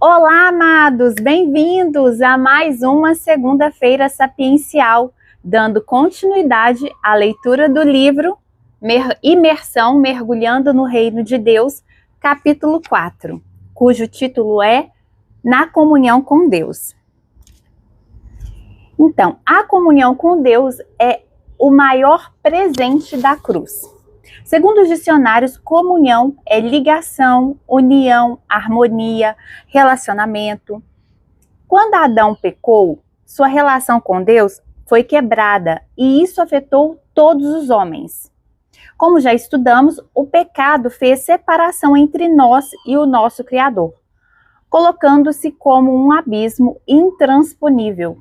Olá, amados! Bem-vindos a mais uma segunda-feira sapiencial, dando continuidade à leitura do livro Imersão Mergulhando no Reino de Deus, capítulo 4, cujo título é Na Comunhão com Deus. Então, a comunhão com Deus é o maior presente da cruz. Segundo os dicionários, comunhão é ligação, união, harmonia, relacionamento. Quando Adão pecou, sua relação com Deus foi quebrada e isso afetou todos os homens. Como já estudamos, o pecado fez separação entre nós e o nosso Criador, colocando-se como um abismo intransponível.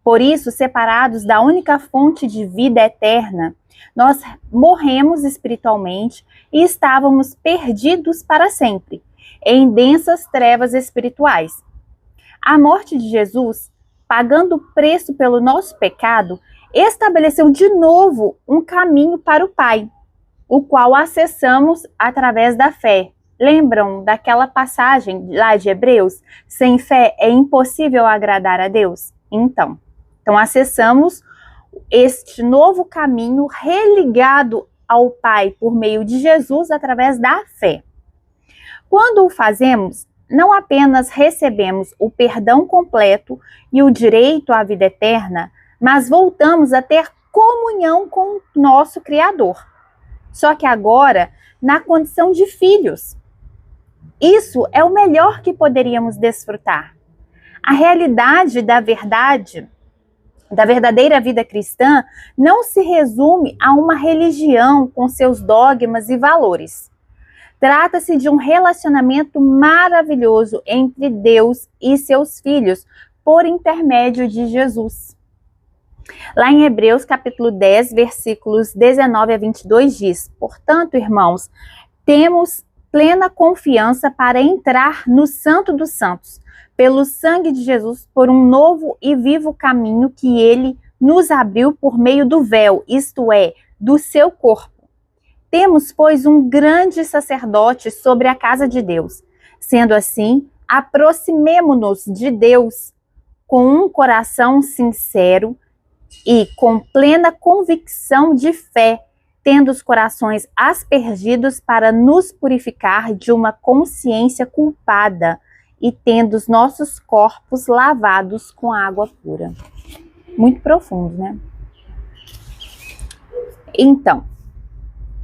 Por isso, separados da única fonte de vida eterna, nós morremos espiritualmente e estávamos perdidos para sempre, em densas trevas espirituais. A morte de Jesus, pagando o preço pelo nosso pecado, estabeleceu de novo um caminho para o Pai, o qual acessamos através da fé. Lembram daquela passagem lá de Hebreus? Sem fé é impossível agradar a Deus? Então acessamos este novo caminho religado ao Pai por meio de Jesus através da fé. Quando o fazemos, não apenas recebemos o perdão completo e o direito à vida eterna, mas voltamos a ter comunhão com o nosso Criador. Só que agora, na condição de filhos. Isso é o melhor que poderíamos desfrutar. A realidade da verdadeira vida cristã não se resume a uma religião com seus dogmas e valores. Trata-se de um relacionamento maravilhoso entre Deus e seus filhos, por intermédio de Jesus. Lá em Hebreus capítulo 10, versículos 19 a 22 diz: Portanto, irmãos, temos plena confiança para entrar no Santo dos Santos, pelo sangue de Jesus, por um novo e vivo caminho que ele nos abriu por meio do véu, isto é, do seu corpo. Temos, pois, um grande sacerdote sobre a casa de Deus. Sendo assim, aproximemo-nos de Deus com um coração sincero e com plena convicção de fé, tendo os corações aspergidos para nos purificar de uma consciência culpada, e tendo os nossos corpos lavados com água pura. Muito profundo, né? Então,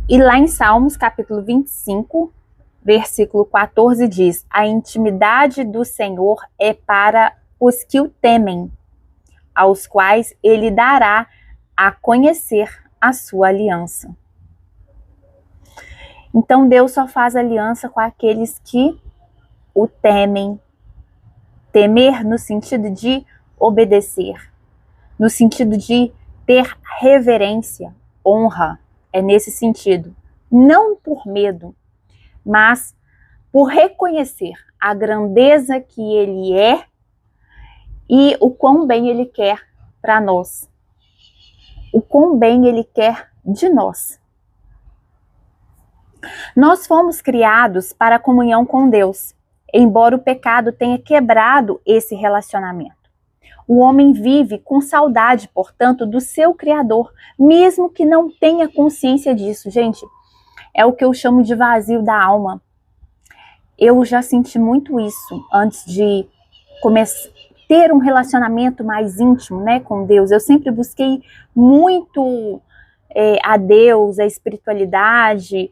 e lá em Salmos, capítulo 25, versículo 14, diz: A intimidade do Senhor é para os que o temem, aos quais ele dará a conhecer a sua aliança. Então, Deus só faz aliança com aqueles que o temem. Temer no sentido de obedecer, no sentido de ter reverência, honra, é nesse sentido. Não por medo, mas por reconhecer a grandeza que ele é e o quão bem ele quer para nós. O quão bem ele quer de nós. Nós fomos criados para a comunhão com Deus, embora o pecado tenha quebrado esse relacionamento. O homem vive com saudade, portanto, do seu Criador, mesmo que não tenha consciência disso. Gente, é o que eu chamo de vazio da alma. Eu já senti muito isso antes de ter um relacionamento mais íntimo, né, com Deus. Eu sempre busquei muito a Deus, a espiritualidade,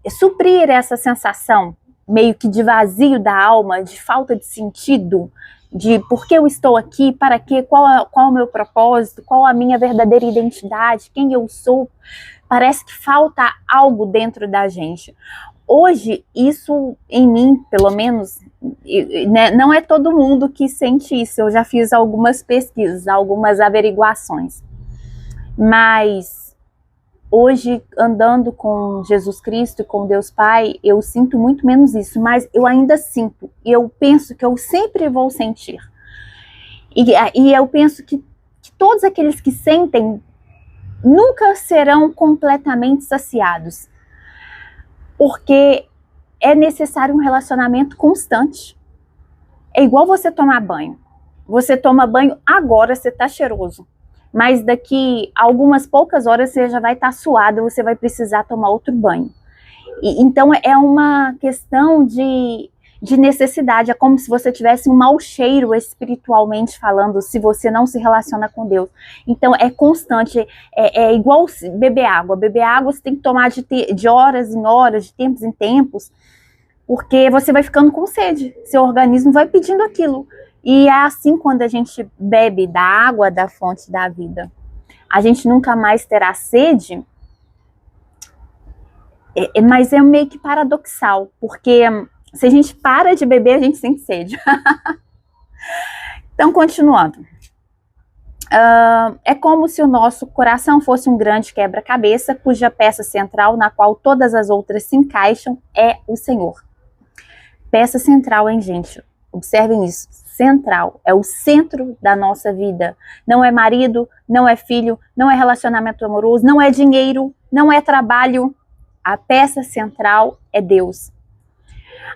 suprir essa sensação meio que de vazio da alma, de falta de sentido, de por que eu estou aqui, para quê, qual é o meu propósito, qual a minha verdadeira identidade, quem eu sou. Parece que falta algo dentro da gente. Hoje, isso em mim, pelo menos, né, não é todo mundo que sente isso. Eu já fiz algumas pesquisas, algumas averiguações. Mas hoje, andando com Jesus Cristo e com Deus Pai, eu sinto muito menos isso, mas eu ainda sinto, e eu penso que eu sempre vou sentir. E eu penso que todos aqueles que sentem nunca serão completamente saciados, porque é necessário um relacionamento constante. É igual você tomar banho. Você toma banho agora, você está cheiroso. Mas daqui a algumas poucas horas você já vai estar suado, você vai precisar tomar outro banho. Então é uma questão de necessidade, é como se você tivesse um mau cheiro espiritualmente falando, se você não se relaciona com Deus. Então é constante, é igual beber água. Beber água você tem que tomar de horas em horas, de tempos em tempos, porque você vai ficando com sede, seu organismo vai pedindo aquilo. E é assim quando a gente bebe da água da fonte da vida. A gente nunca mais terá sede, mas é meio que paradoxal, porque se a gente para de beber, a gente sente sede. Então, continuando. É como se o nosso coração fosse um grande quebra-cabeça, cuja peça central, na qual todas as outras se encaixam, é o Senhor. Peça central, hein, gente? Observem isso. Central. É o centro da nossa vida. Não é marido, não é filho, não é relacionamento amoroso, não é dinheiro, não é trabalho. A peça central é Deus.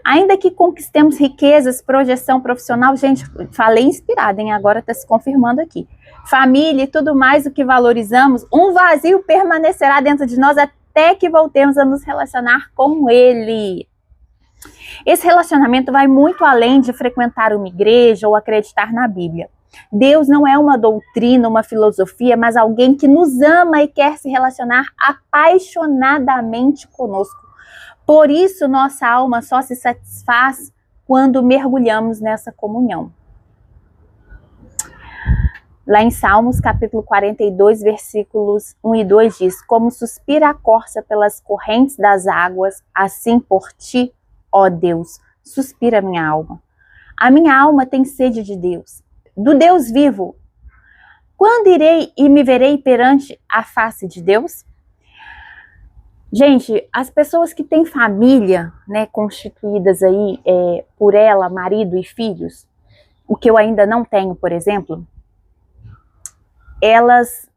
Ainda que conquistemos riquezas, projeção profissional, gente, falei inspirada, hein? Agora está se confirmando aqui. Família e tudo mais o que valorizamos, um vazio permanecerá dentro de nós até que voltemos a nos relacionar com Ele. Esse relacionamento vai muito além de frequentar uma igreja ou acreditar na Bíblia. Deus não é uma doutrina, uma filosofia, mas alguém que nos ama e quer se relacionar apaixonadamente conosco. Por isso, nossa alma só se satisfaz quando mergulhamos nessa comunhão. Lá em Salmos, capítulo 42, versículos 1 e 2 diz: como suspira a corça pelas correntes das águas, assim por ti, ó Deus, suspira a minha alma. A minha alma tem sede de Deus, do Deus vivo. Quando irei e me verei perante a face de Deus? Gente, as pessoas que têm família, né, constituídas aí por ela, marido e filhos, o que eu ainda não tenho, por exemplo, elas,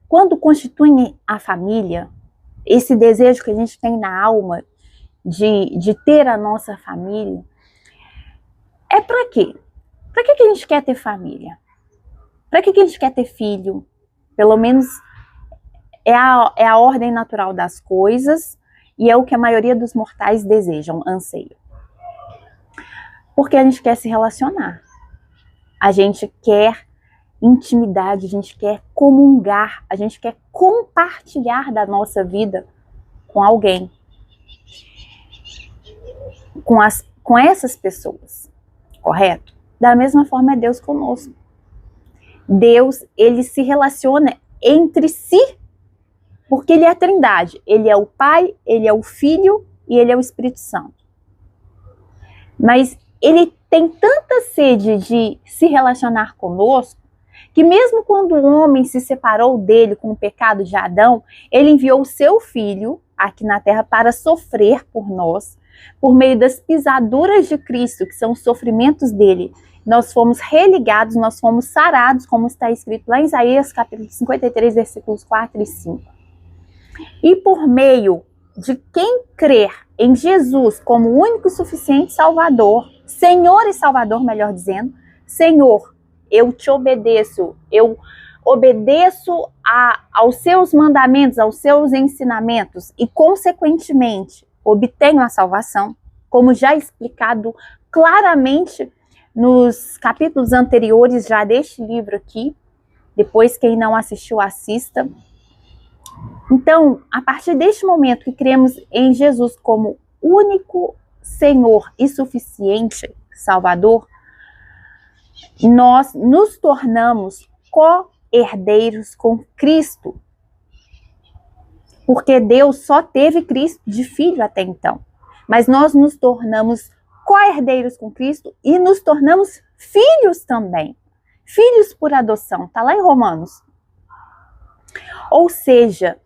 quando constituem a família, esse desejo que a gente tem na alma de ter a nossa família, é para quê? Para que a gente quer ter família? Para que a gente quer ter filho? Pelo menos é a ordem natural das coisas e é o que a maioria dos mortais desejam, anseiam. Porque a gente quer se relacionar. A gente quer intimidade, a gente quer comungar, a gente quer compartilhar da nossa vida com alguém. Com essas pessoas, correto? Da mesma forma é Deus conosco. Deus, ele se relaciona entre si, porque ele é a Trindade. Ele é o Pai, ele é o Filho e ele é o Espírito Santo. Mas ele tem tanta sede de se relacionar conosco, que mesmo quando o homem se separou dele com o pecado de Adão, ele enviou o seu Filho aqui na terra para sofrer por nós, por meio das pisaduras de Cristo, que são os sofrimentos dele. Nós fomos religados, nós fomos sarados, como está escrito lá em Isaías, capítulo 53, versículos 4 e 5. E por meio de quem crer em Jesus como o único e suficiente Salvador, Senhor e Salvador, melhor dizendo, Senhor, eu te obedeço, eu obedeço aos seus mandamentos, aos seus ensinamentos e, consequentemente, obtenho a salvação, como já explicado claramente nos capítulos anteriores já deste livro aqui. Depois, quem não assistiu, assista. Então, a partir deste momento que cremos em Jesus como único Senhor e suficiente Salvador, nós nos tornamos co-herdeiros com Cristo. Porque Deus só teve Cristo de filho até então. Mas nós nos tornamos co-herdeiros com Cristo e nos tornamos filhos também. Filhos por adoção, está lá em Romanos. Ou seja,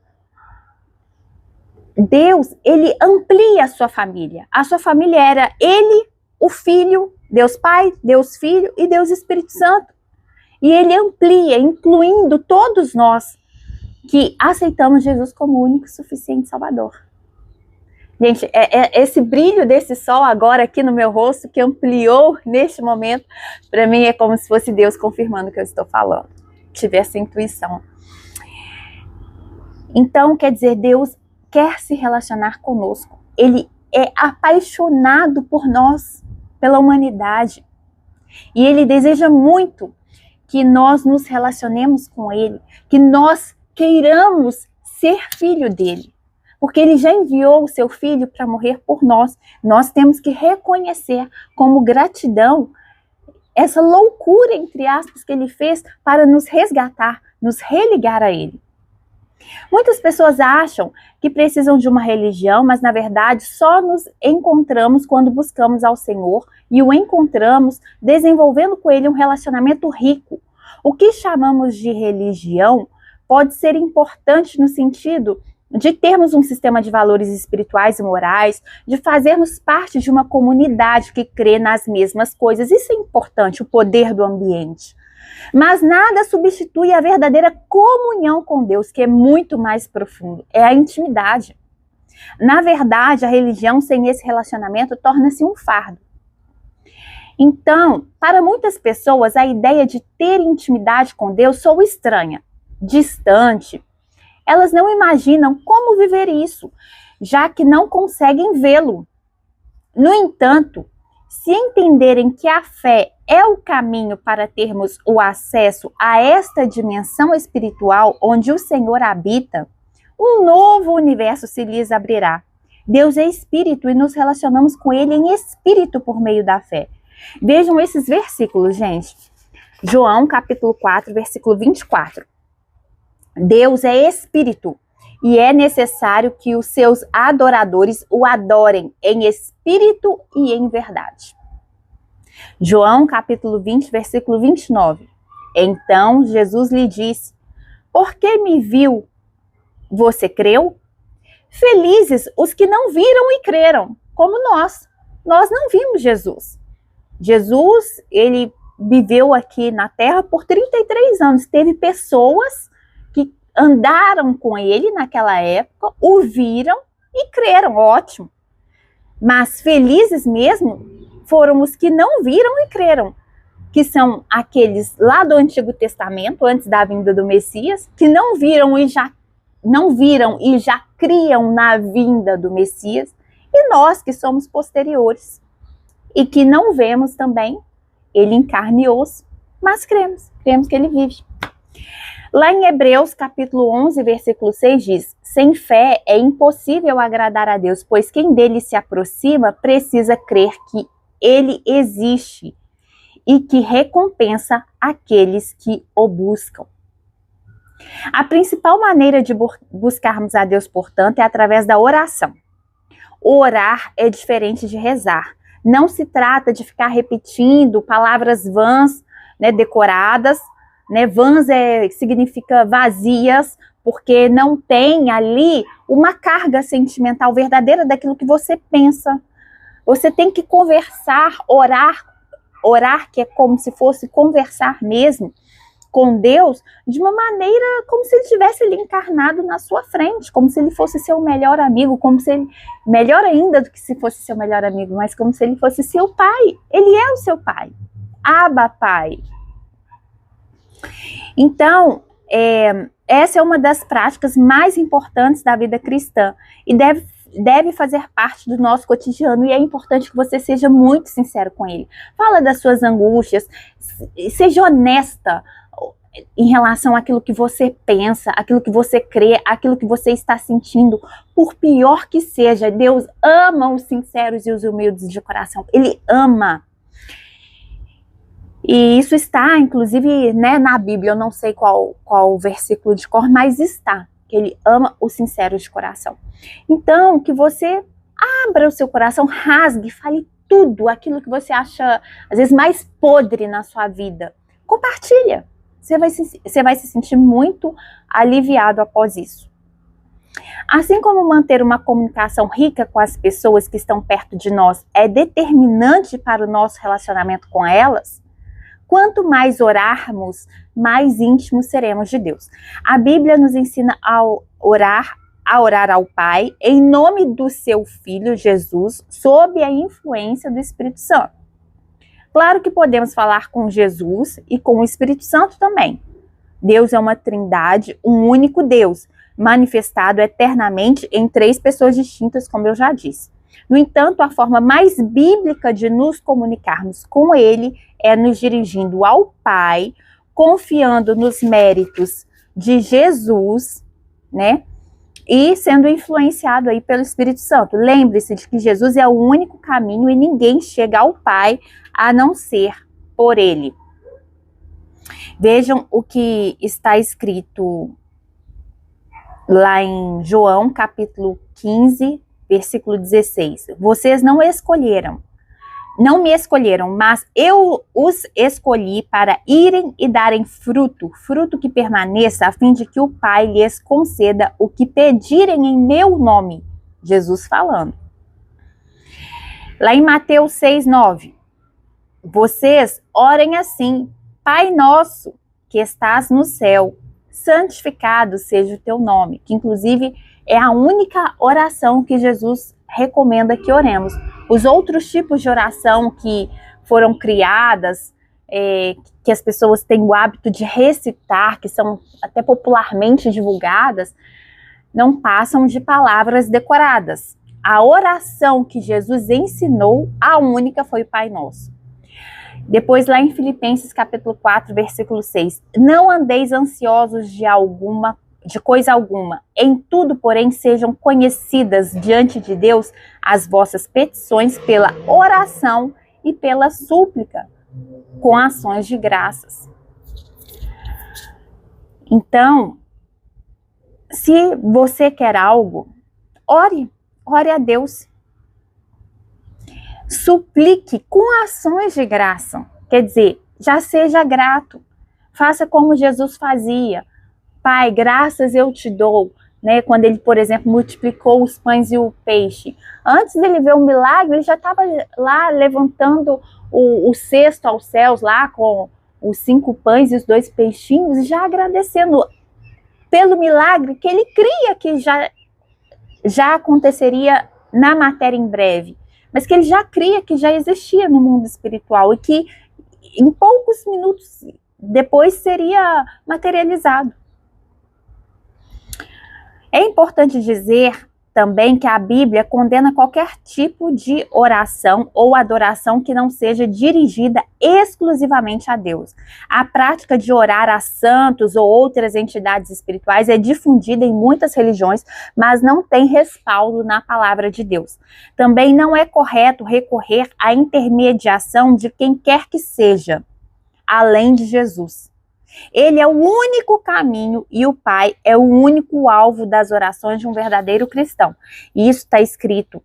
Deus, ele amplia a sua família. A sua família era ele, o Filho, Deus Pai, Deus Filho e Deus Espírito Santo. E ele amplia, incluindo todos nós que aceitamos Jesus como o único e suficiente Salvador. Gente, é esse brilho desse sol agora aqui no meu rosto que ampliou neste momento, para mim é como se fosse Deus confirmando o que eu estou falando. Tive essa intuição. Então, quer dizer, Deus quer se relacionar conosco. Ele é apaixonado por nós, pela humanidade. E Ele deseja muito que nós nos relacionemos com Ele, que nós queiramos ser filho dele. Porque Ele já enviou o seu Filho para morrer por nós. Nós temos que reconhecer como gratidão essa loucura, entre aspas, que Ele fez para nos resgatar, nos religar a Ele. Muitas pessoas acham que precisam de uma religião, mas na verdade só nos encontramos quando buscamos ao Senhor e o encontramos desenvolvendo com Ele um relacionamento rico. O que chamamos de religião pode ser importante no sentido de termos um sistema de valores espirituais e morais, de fazermos parte de uma comunidade que crê nas mesmas coisas. Isso é importante, o poder do ambiente. Mas nada substitui a verdadeira comunhão com Deus, que é muito mais profundo. É a intimidade. Na verdade, a religião sem esse relacionamento torna-se um fardo. Então, para muitas pessoas, a ideia de ter intimidade com Deus soa estranha, distante. Elas não imaginam como viver isso, já que não conseguem vê-lo. No entanto, se entenderem que a fé é o caminho para termos o acesso a esta dimensão espiritual onde o Senhor habita, um novo universo se lhes abrirá. Deus é espírito e nos relacionamos com Ele em espírito por meio da fé. Vejam esses versículos, gente. João, capítulo 4, versículo 24. Deus é espírito e é necessário que os seus adoradores o adorem em espírito e em verdade. João, capítulo 20, versículo 29. Então Jesus lhe disse: por que me viu? Você creu? Felizes os que não viram e creram, como nós. Nós não vimos Jesus. Jesus, ele viveu aqui na Terra por 33 anos. Teve pessoas que andaram com ele naquela época, o viram e creram, ótimo. Mas felizes mesmo foram os que não viram e creram, que são aqueles lá do Antigo Testamento, antes da vinda do Messias, que não viram e já criam na vinda do Messias, e nós que somos posteriores e que não vemos também ele em carne e osso, mas cremos que ele vive. Lá em Hebreus, capítulo 11, versículo 6 diz: sem fé é impossível agradar a Deus, pois quem dele se aproxima precisa crer que ele existe e que recompensa aqueles que o buscam. A principal maneira de buscarmos a Deus, portanto, é através da oração. Orar é diferente de rezar. Não se trata de ficar repetindo palavras vãs, né, decoradas. Vãs significa vazias, porque não tem ali uma carga sentimental verdadeira daquilo que você pensa. Você tem que conversar, orar que é como se fosse conversar mesmo com Deus, de uma maneira como se ele estivesse ali encarnado na sua frente, como se ele fosse seu melhor amigo, como se ele, melhor ainda do que se fosse seu melhor amigo, mas como se ele fosse seu pai. Ele é o seu pai. Abba, Pai. Então, essa é uma das práticas mais importantes da vida cristã e deve fazer parte do nosso cotidiano, e é importante que você seja muito sincero com ele. Fala das suas angústias, seja honesta em relação àquilo que você pensa, aquilo que você crê, aquilo que você está sentindo, por pior que seja. Deus ama os sinceros e os humildes de coração, Ele ama. E isso está, inclusive, na Bíblia, eu não sei qual versículo de cor, mas está, que Ele ama os sinceros de coração. Então, que você abra o seu coração, rasgue, fale tudo aquilo que você acha, às vezes, mais podre na sua vida. Compartilha. Você vai se sentir muito aliviado após isso. Assim como manter uma comunicação rica com as pessoas que estão perto de nós é determinante para o nosso relacionamento com elas, quanto mais orarmos, mais íntimos seremos de Deus. A Bíblia nos ensina a orar a orar ao Pai em nome do seu Filho Jesus, sob a influência do Espírito Santo. Claro que podemos falar com Jesus e com o Espírito Santo também. Deus é uma trindade, um único Deus, manifestado eternamente em 3 pessoas distintas, como eu já disse. No entanto, a forma mais bíblica de nos comunicarmos com Ele é nos dirigindo ao Pai, confiando nos méritos de Jesus, né? E sendo influenciado aí pelo Espírito Santo. Lembre-se de que Jesus é o único caminho e ninguém chega ao Pai a não ser por Ele. Vejam o que está escrito lá em João, capítulo 15, versículo 16. Vocês não me escolheram, mas eu os escolhi para irem e darem fruto, fruto que permaneça, a fim de que o Pai lhes conceda o que pedirem em meu nome. Jesus falando. Lá em Mateus 6:9. Vocês orem assim: Pai nosso, que estás no céu, santificado seja o teu nome, que inclusive é a única oração que Jesus recomenda que oremos. Os outros tipos de oração que foram criadas, que as pessoas têm o hábito de recitar, que são até popularmente divulgadas, não passam de palavras decoradas. A oração que Jesus ensinou, a única foi o Pai Nosso. Depois lá em Filipenses capítulo 4, versículo 6, não andeis ansiosos de coisa alguma, em tudo, porém, sejam conhecidas diante de Deus as vossas petições pela oração e pela súplica, com ações de graças. Então, se você quer algo, ore a Deus. Suplique com ações de graça, quer dizer, já seja grato, faça como Jesus fazia. Pai, graças eu te dou, né? Quando ele, por exemplo, multiplicou os pães e o peixe. Antes dele ver o milagre, ele já estava lá levantando o cesto aos céus, lá com os 5 pães e os 2 peixinhos, já agradecendo pelo milagre que ele cria que já aconteceria na matéria em breve. Mas que ele já cria que já existia no mundo espiritual e que em poucos minutos depois seria materializado. É importante dizer também que a Bíblia condena qualquer tipo de oração ou adoração que não seja dirigida exclusivamente a Deus. A prática de orar a santos ou outras entidades espirituais é difundida em muitas religiões, mas não tem respaldo na palavra de Deus. Também não é correto recorrer à intermediação de quem quer que seja, além de Jesus. Ele é o único caminho e o Pai é o único alvo das orações de um verdadeiro cristão. E isso está escrito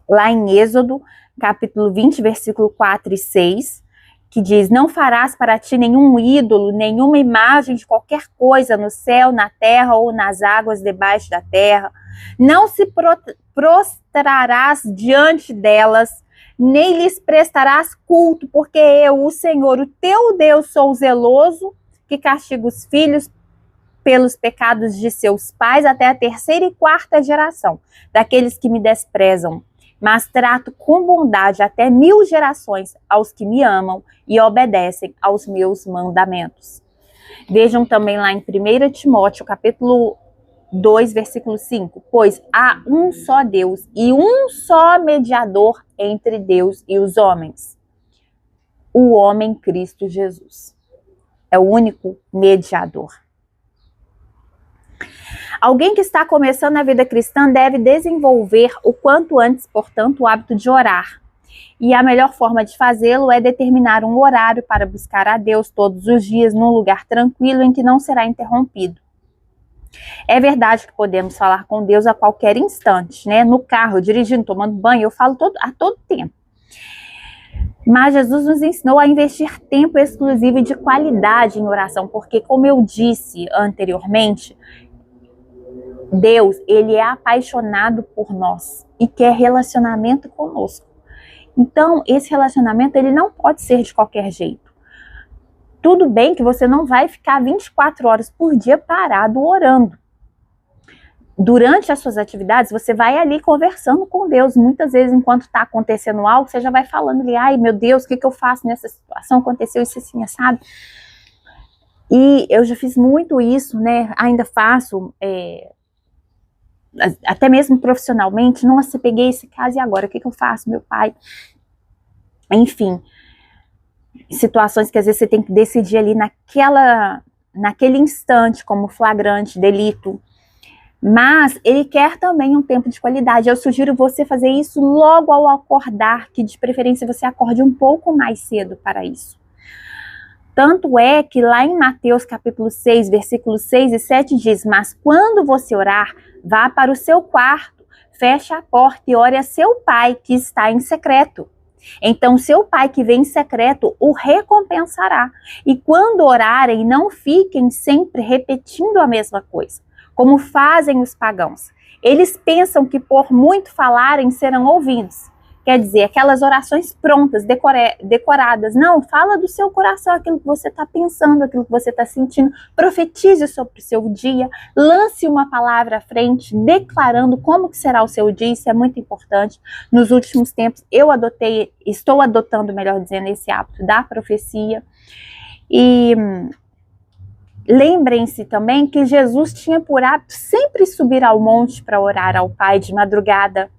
lá em Êxodo, capítulo 20, versículo 4 e 6, que diz: não farás para ti nenhum ídolo, nenhuma imagem de qualquer coisa no céu, na terra ou nas águas debaixo da terra. Não se prostrarás diante delas, nem lhes prestarás culto, porque eu, o Senhor, o teu Deus, sou zeloso, que castiga os filhos pelos pecados de seus pais até a 3ª e 4ª geração, daqueles que me desprezam. Mas trato com bondade até 1000 gerações aos que me amam e obedecem aos meus mandamentos. Vejam também lá em 1 Timóteo, capítulo 2, versículo 5, pois há um só Deus e um só mediador entre Deus e os homens, o homem Cristo Jesus. É o único mediador. Alguém que está começando a vida cristã deve desenvolver o quanto antes, portanto, o hábito de orar. E a melhor forma de fazê-lo é determinar um horário para buscar a Deus todos os dias num lugar tranquilo em que não será interrompido. É verdade que podemos falar com Deus a qualquer instante, né? No carro, dirigindo, tomando banho, eu falo a todo tempo. Mas Jesus nos ensinou a investir tempo exclusivo e de qualidade em oração, porque, como eu disse anteriormente, Deus, ele é apaixonado por nós e quer relacionamento conosco. Então, esse relacionamento, ele não pode ser de qualquer jeito. Tudo bem que você não vai ficar 24 horas por dia parado orando. durante as suas atividades, você vai ali conversando com Deus. Muitas vezes, enquanto está acontecendo algo, você já vai falando ali, ai meu Deus, o que eu faço nessa situação? Aconteceu isso assim, sabe? E eu já fiz muito isso, né? Ainda faço, até mesmo profissionalmente. Nossa, peguei esse caso e agora? O que eu faço, meu pai? Enfim, situações que às vezes você tem que decidir ali naquele instante, como flagrante, delito. Mas ele quer também um tempo de qualidade. Eu sugiro você fazer isso logo ao acordar, que de preferência você acorde um pouco mais cedo para isso. Tanto é que lá em Mateus capítulo 6, versículos 6 e 7 diz, mas quando você orar, vá para o seu quarto, feche a porta e ore a seu pai que está em secreto. Então seu pai que vem em secreto o recompensará. E quando orarem, não fiquem sempre repetindo a mesma coisa, como fazem os pagãos. Eles pensam que por muito falarem serão ouvidos. Quer dizer, aquelas orações prontas, decoradas. Não, fala do seu coração, aquilo que você está pensando, aquilo que você está sentindo. Profetize sobre o seu dia. Lance uma palavra à frente, declarando como que será o seu dia. Isso é muito importante. Nos últimos tempos, estou adotando, melhor dizendo, esse hábito da profecia. E lembrem-se também que Jesus tinha por hábito sempre subir ao monte para orar ao Pai de madrugada.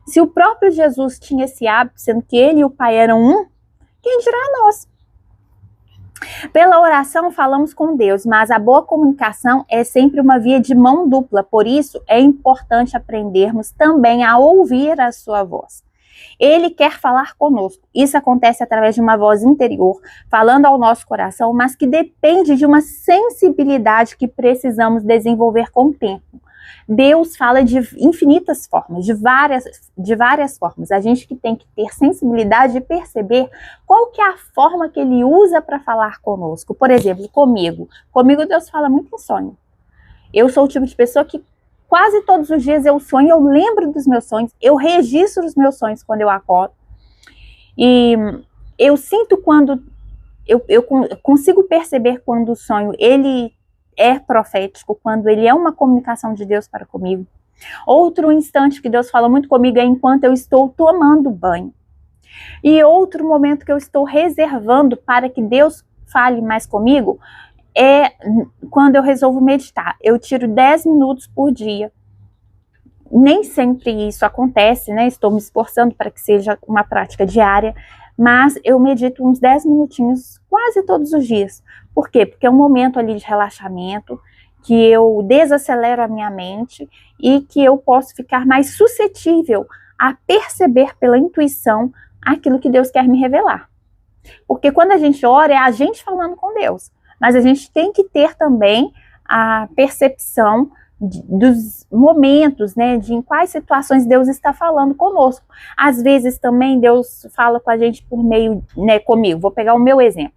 Se o próprio Jesus tinha esse hábito, sendo que ele e o Pai eram um, quem dirá nós? Pela oração falamos com Deus, mas a boa comunicação é sempre uma via de mão dupla, por isso é importante aprendermos também a ouvir a sua voz. Ele quer falar conosco. Isso acontece através de uma voz interior, falando ao nosso coração, mas que depende de uma sensibilidade que precisamos desenvolver com o tempo. Deus fala de infinitas formas, de várias formas. A gente que tem que ter sensibilidade de perceber qual que é a forma que ele usa para falar conosco. Por exemplo, comigo Deus fala muito em sonho. Eu sou o tipo de pessoa que quase todos os dias eu sonho, eu lembro dos meus sonhos, eu registro os meus sonhos quando eu acordo. E eu sinto quando, eu consigo perceber quando o sonho, ele é profético, quando ele é uma comunicação de Deus para comigo. Outro instante que Deus fala muito comigo é enquanto eu estou tomando banho. E outro momento que eu estou reservando para que Deus fale mais comigo é quando eu resolvo meditar. Eu tiro 10 minutos por dia. Nem sempre isso acontece, né? Estou me esforçando para que seja uma prática diária, mas eu medito uns 10 minutinhos quase todos os dias. Por quê? Porque é um momento ali de relaxamento, que eu desacelero a minha mente e que eu posso ficar mais suscetível a perceber pela intuição aquilo que Deus quer me revelar. Porque quando a gente ora, é a gente falando com Deus, mas a gente tem que ter também a percepção dos momentos, né, de em quais situações Deus está falando conosco. Às vezes também Deus fala com a gente por meio, né, comigo, vou pegar o meu exemplo,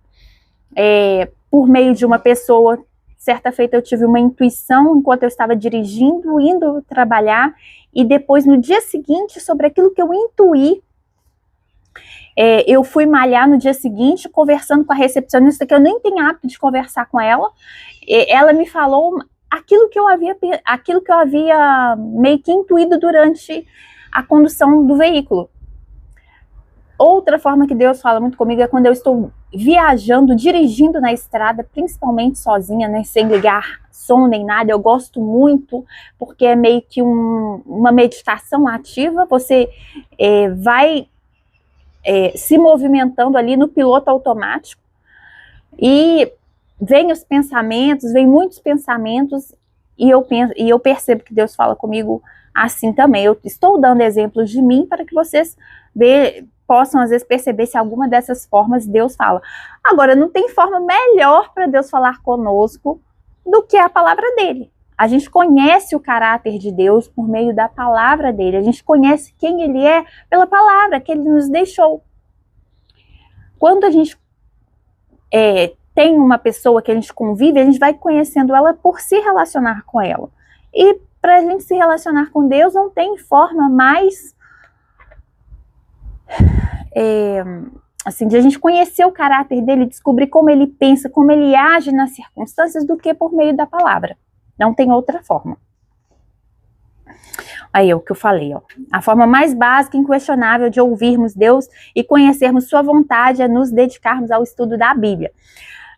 por meio de uma pessoa. Certa feita eu tive uma intuição enquanto eu estava dirigindo, indo trabalhar, e depois no dia seguinte, sobre aquilo que eu intuí, eu fui malhar no dia seguinte, conversando com a recepcionista, que eu nem tenho hábito de conversar com ela, ela me falou aquilo que eu havia meio que intuído durante a condução do veículo. Outra forma que Deus fala muito comigo é quando eu estou viajando, dirigindo na estrada, principalmente sozinha, né, sem ligar som nem nada. Eu gosto muito, porque é meio que uma meditação ativa. Você vai se movimentando ali no piloto automático e vem os pensamentos, vem muitos pensamentos, e eu percebo que Deus fala comigo assim também. Eu estou dando exemplos de mim para que vocês possam às vezes perceber se alguma dessas formas Deus fala. Agora, não tem forma melhor para Deus falar conosco do que a palavra dele. A gente conhece o caráter de Deus por meio da palavra dele. A gente conhece quem ele é pela palavra que ele nos deixou. Quando a gente tem uma pessoa que a gente convive, a gente vai conhecendo ela por se relacionar com ela. E para a gente se relacionar com Deus, não tem forma mais assim, de a gente conhecer o caráter dele, descobrir como ele pensa, como ele age nas circunstâncias, do que por meio da palavra. Não tem outra forma. Aí, o que eu falei, ó. A forma mais básica e inquestionável de ouvirmos Deus e conhecermos sua vontade é nos dedicarmos ao estudo da Bíblia.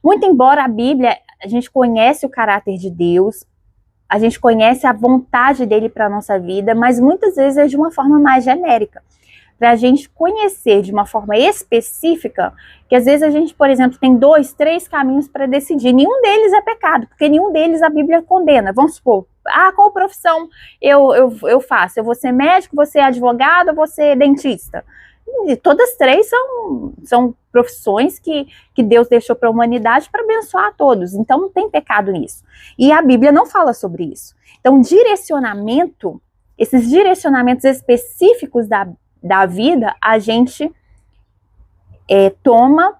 Muito embora a Bíblia, a gente conhece o caráter de Deus, a gente conhece a vontade dele para a nossa vida, mas muitas vezes é de uma forma mais genérica. Para a gente conhecer de uma forma específica, que às vezes a gente, por exemplo, tem 2, 3 caminhos para decidir. Nenhum deles é pecado, porque nenhum deles a Bíblia condena. Vamos supor, qual profissão eu faço? Eu vou ser médico, vou ser advogado, ou vou ser dentista? E todas 3 são profissões que Deus deixou para a humanidade para abençoar a todos. Então não tem pecado nisso. E a Bíblia não fala sobre isso. Então direcionamento, esses direcionamentos específicos da vida, a gente toma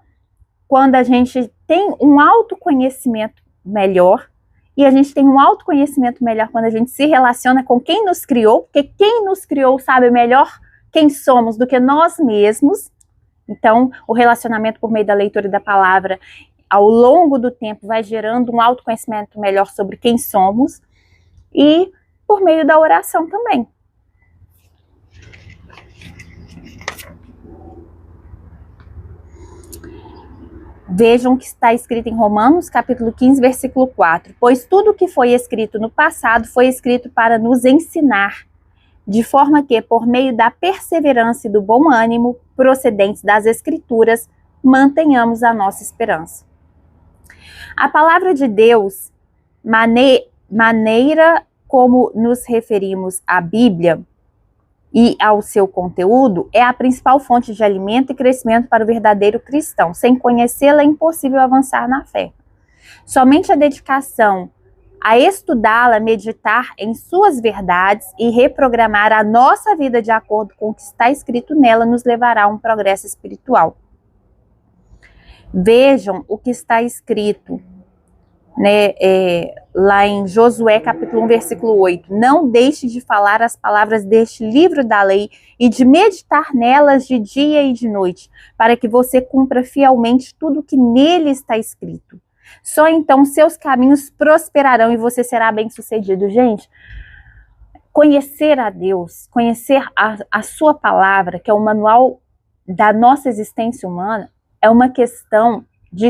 quando a gente tem um autoconhecimento melhor, e a gente tem um autoconhecimento melhor quando a gente se relaciona com quem nos criou, porque quem nos criou sabe melhor quem somos do que nós mesmos. Então, o relacionamento por meio da leitura da palavra, ao longo do tempo, vai gerando um autoconhecimento melhor sobre quem somos, e por meio da oração também. Vejam que está escrito em Romanos, capítulo 15, versículo 4. Pois tudo que foi escrito no passado foi escrito para nos ensinar, de forma que, por meio da perseverança e do bom ânimo procedentes das Escrituras, mantenhamos a nossa esperança. A palavra de Deus, maneira como nos referimos à Bíblia e ao seu conteúdo, é a principal fonte de alimento e crescimento para o verdadeiro cristão. Sem conhecê-la é impossível avançar na fé. Somente a dedicação a estudá-la, meditar em suas verdades e reprogramar a nossa vida de acordo com o que está escrito nela nos levará a um progresso espiritual. Vejam o que está escrito, né, lá em Josué capítulo 1, versículo 8. Não deixe de falar as palavras deste livro da lei e de meditar nelas de dia e de noite, para que você cumpra fielmente tudo que nele está escrito. Só então seus caminhos prosperarão e você será bem-sucedido. Gente, conhecer a Deus, conhecer a sua palavra, que é o manual da nossa existência humana, é uma questão de...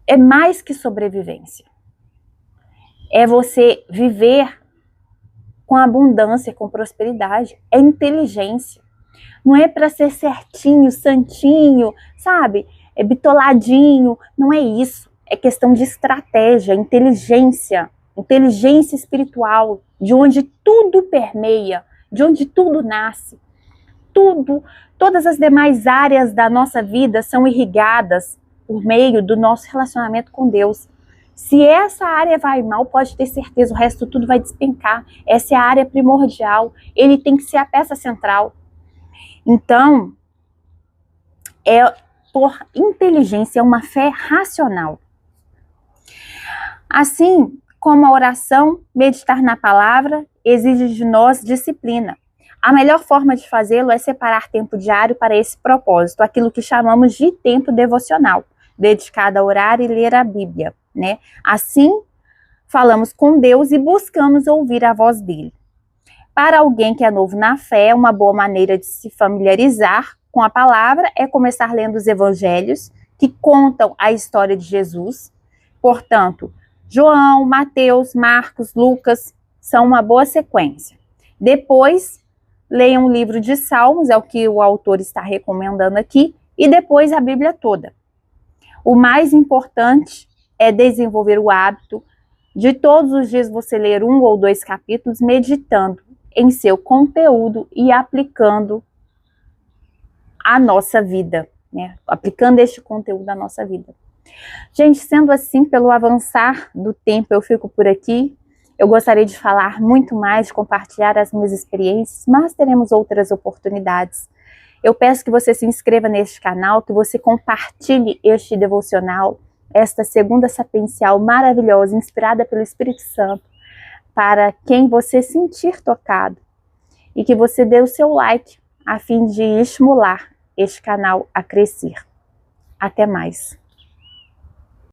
é mais que sobrevivência. É você viver com abundância, com prosperidade. É inteligência. Não é para ser certinho, santinho, sabe? É bitoladinho. Não é isso. É questão de estratégia, inteligência espiritual, de onde tudo permeia, de onde tudo nasce. Todas as demais áreas da nossa vida são irrigadas por meio do nosso relacionamento com Deus. Se essa área vai mal, pode ter certeza, o resto tudo vai despencar. Essa é a área primordial. Ele tem que ser a peça central. Então, por inteligência, é uma fé racional. Assim como a oração, meditar na palavra exige de nós disciplina. A melhor forma de fazê-lo é separar tempo diário para esse propósito, aquilo que chamamos de tempo devocional, dedicado a orar e ler a Bíblia, né? Assim, falamos com Deus e buscamos ouvir a voz dele. Para alguém que é novo na fé, uma boa maneira de se familiarizar com a palavra é começar lendo os evangelhos, que contam a história de Jesus. Portanto, João, Mateus, Marcos, Lucas são uma boa sequência. Depois, leiam um livro de Salmos, é o que o autor está recomendando aqui, e depois a Bíblia toda. O mais importante é desenvolver o hábito de todos os dias você ler 1 ou 2 capítulos, meditando em seu conteúdo e aplicando a nossa vida, né? Aplicando este conteúdo à nossa vida. Gente, sendo assim, pelo avançar do tempo, eu fico por aqui. Eu gostaria de falar muito mais, de compartilhar as minhas experiências, mas teremos outras oportunidades. Eu peço que você se inscreva neste canal, que você compartilhe este devocional, esta segunda sapiencial maravilhosa, inspirada pelo Espírito Santo, para quem você sentir tocado. E que você dê o seu like, a fim de estimular este canal a crescer. Até mais.